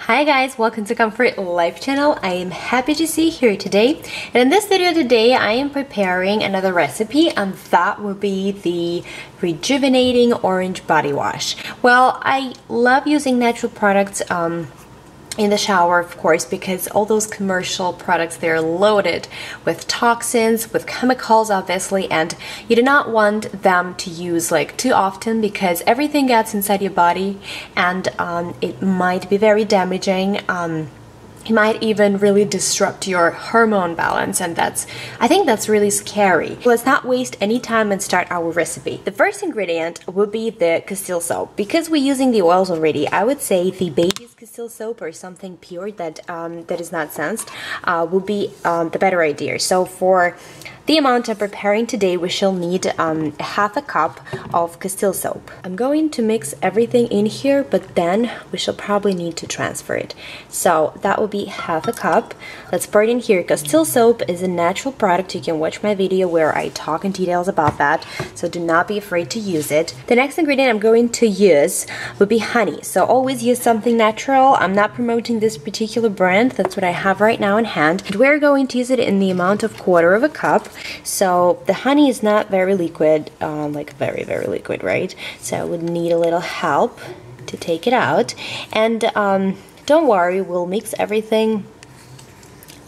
Hi guys, welcome to Comfort Life channel. I am happy to see you here today. And in this video today, I am preparing another recipe, and that will be the Rejuvenating Orange Body Wash. Well, I love using natural products in the shower, of course, because all those commercial products, they're loaded with toxins, with chemicals, obviously, and you do not want them to use like too often because everything gets inside your body, and it might be very damaging. It might even really disrupt your hormone balance, and I think that's really scary. Let's not waste any time and start our recipe. The first ingredient will be the Castile soap. Because we're using the oils already, I would say the baby's Castile soap or something pure that that is not sensed will be the better idea. So for the amount I'm preparing today, we shall need half a cup of Castile soap. I'm going to mix everything in here, but then we shall probably need to transfer it. So that will be half a cup. Let's pour it in here. Castile soap is a natural product. You can watch my video where I talk in details about that, so do not be afraid to use it. The next ingredient I'm going to use will be honey. So always use something natural. I'm not promoting this particular brand. That's what I have right now in hand. And we're going to use it in the amount of 1/4 cup. So the honey is not very liquid, like very liquid, right? So I would need a little help to take it out. And don't worry, we'll mix everything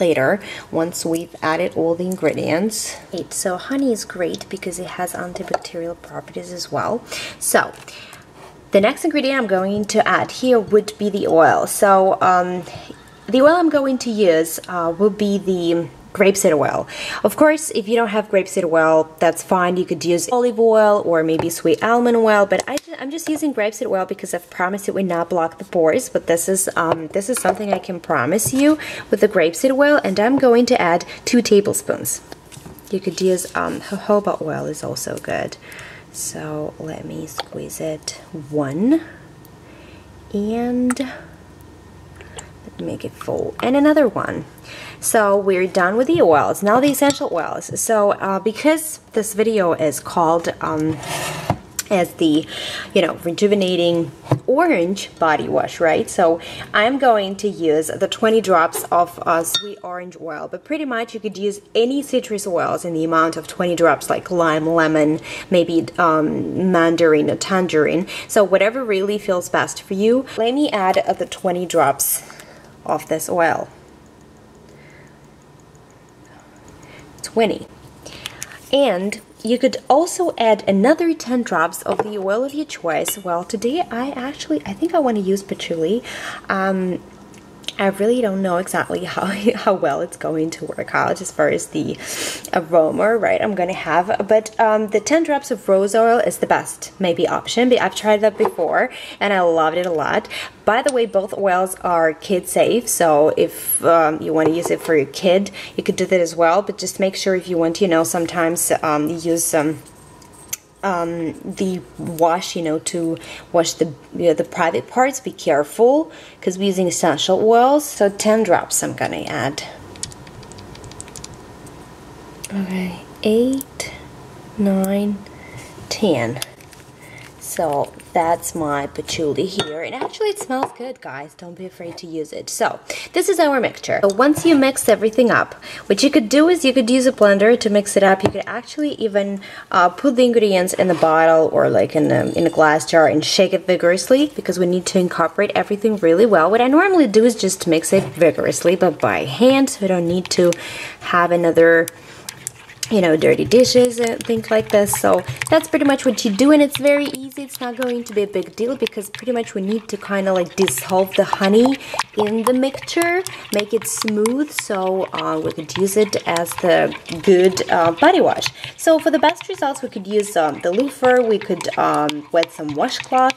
later once we've added all the ingredients. So honey is great because it has antibacterial properties as well. So the next ingredient I'm going to add here would be the oil. So the oil I'm going to use will be the grapeseed oil. Of course, if you don't have grapeseed oil, that's fine. You could use olive oil or maybe sweet almond oil, but I'm just using grapeseed oil because I've promised it will not block the pores. But this is something I can promise you with the grapeseed oil, and I'm going to add 2 tablespoons. You could use jojoba oil is also good. So let me squeeze it 1 and make it full, and another 1. So we're done with the oils. Now the essential oils. So because this video is called as the rejuvenating orange body wash, right? So I'm going to use the 20 drops of sweet orange oil, but pretty much you could use any citrus oils in the amount of 20 drops, like lime, lemon, maybe mandarin or tangerine. So whatever really feels best for you. Let me add the 20 drops of this oil. 20. And you could also add another 10 drops of the oil of your choice. Well, today I think I want to use patchouli. I really don't know exactly how well it's going to work out as far as the aroma, right, I'm going to have. But the 10 drops of rose oil is the best maybe option. But I've tried that before and I loved it a lot. By the way, both oils are kid safe, so if you want to use it for your kid, you could do that as well. But just make sure, if you want to, sometimes use the wash, to wash the private parts, be careful because we're using essential oils. So 10 drops I'm gonna add. Okay, 8, 9, 10. So that's my patchouli here, and actually it smells good, guys. Don't be afraid to use it. So this is our mixture. So once you mix everything up, what you could do is you could use a blender to mix it up. You could actually even put the ingredients in the bottle or like in a glass jar and shake it vigorously, because we need to incorporate everything really well. What I normally do is just mix it vigorously, but by hand, so we don't need to have another dirty dishes and things like this. So that's pretty much what you do, and it's very easy. It's not going to be a big deal because pretty much we need to kind of like dissolve the honey in the mixture, make it smooth, so we could use it as the good body wash. So for the best results, we could use the loofah, we could wet some washcloth,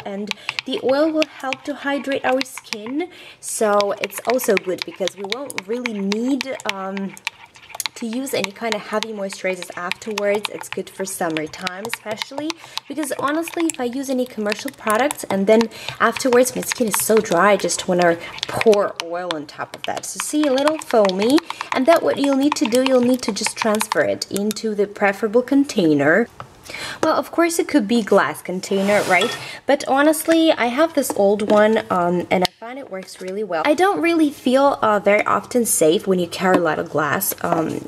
and the oil will help to hydrate our skin. So it's also good because we won't really need to use any kind of heavy moisturizers afterwards. It's good for summertime especially, because honestly, if I use any commercial products and then afterwards my skin is so dry, I just want to pour oil on top of that. So see, a little foamy, and that what you'll need to do, you'll need to just transfer it into the preferable container. Well, of course it could be glass container, right? But honestly, I have this old one and I find it works really well. I don't really feel very often safe when you carry a lot of glass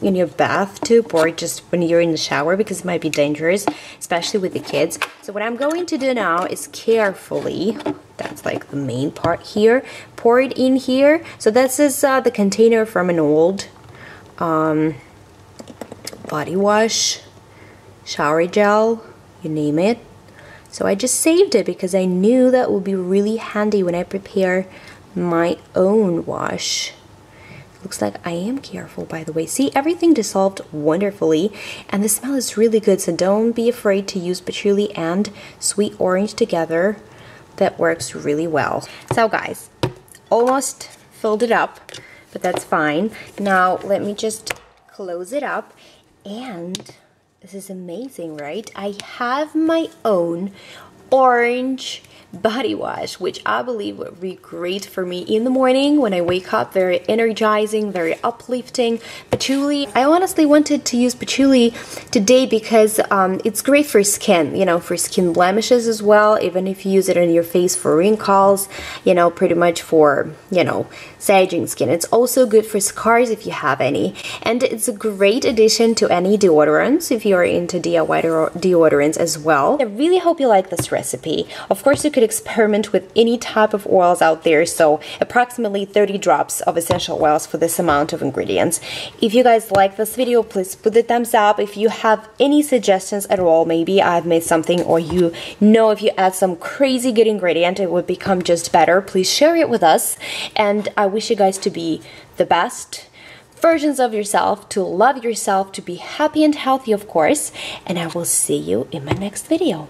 in your bathtub or just when you're in the shower, because it might be dangerous, especially with the kids. So what I'm going to do now is carefully, that's like the main part here, pour it in here. So this is the container from an old body wash, shower gel, you name it. So I just saved it because I knew that would be really handy when I prepare my own wash. Looks like I am careful, by the way. See, everything dissolved wonderfully and the smell is really good, so don't be afraid to use patchouli and sweet orange together. That works really well. So guys, almost filled it up, but that's fine. Now let me just close it up, and this is amazing, right? I have my own orange body wash, which I believe would be great for me in the morning when I wake up. Very energizing, very uplifting. Patchouli, I honestly wanted to use patchouli today because it's great for skin, you know, for skin blemishes as well, even if you use it on your face for wrinkles, you know, pretty much for, you know, saging skin. It's also good for scars if you have any, and it's a great addition to any deodorants if you're into DIY deodorants as well. I really hope you like this recipe. Of course, you could experiment with any type of oils out there, so approximately 30 drops of essential oils for this amount of ingredients. If you guys like this video, please put the thumbs up. If you have any suggestions at all, maybe I've made something, or you know if you add some crazy good ingredient it would become just better, please share it with us. And I wish you guys to be the best versions of yourself, to love yourself, to be happy and healthy, of course, and I will see you in my next video.